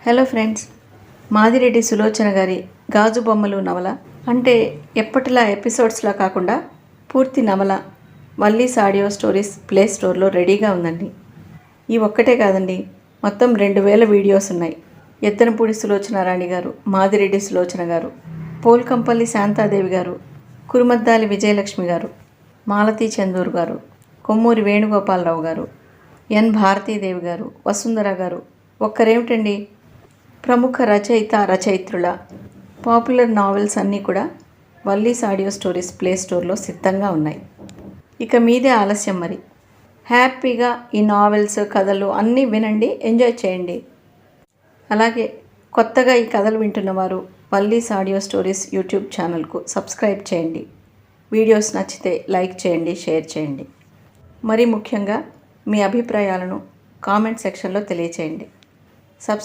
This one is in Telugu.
హలో ఫ్రెండ్స్, మాదిరెడ్డి సులోచన గారి గాజు బొమ్మలు నవల అంటే ఎప్పటిలా ఎపిసోడ్స్లా కాకుండా పూర్తి నవల వల్లీస్ ఆడియో స్టోరీస్ ప్లే స్టోర్లో రెడీగా ఉందండి. ఈ ఒక్కటే కాదండి, మొత్తం 2000 వీడియోస్ ఉన్నాయి. ఎత్తనపూడి సులోచనారాణి గారు, మాదిరెడ్డి సులోచన గారు, పోల్కంపల్లి శాంతాదేవి గారు, కురుమద్దాలి విజయలక్ష్మి గారు, మాలతీ చందూర్ గారు, కొమ్మూరి వేణుగోపాలరావు గారు, ఎన్ భారతీదేవి గారు, వసుంధర గారు, ఒక్కరేమిటండి, ప్రముఖ రచయిత్రుల పాపులర్ నావెల్స్ అన్నీ కూడా వల్లీస్ ఆడియో స్టోరీస్ ప్లే స్టోర్లో సిద్ధంగా ఉన్నాయి. ఇక మీదే ఆలస్యం మరి. హ్యాపీగా ఈ నావెల్స్, కథలు అన్నీ వినండి, ఎంజాయ్ చేయండి. అలాగే కొత్తగా ఈ కథలు వింటున్నవారు వల్లీస్ ఆడియో స్టోరీస్ యూట్యూబ్ ఛానల్కు సబ్స్క్రైబ్ చేయండి. వీడియోస్ నచ్చితే లైక్ చేయండి, షేర్ చేయండి. మరీ ముఖ్యంగా మీ అభిప్రాయాలను కామెంట్ సెక్షన్లో తెలియచేయండి.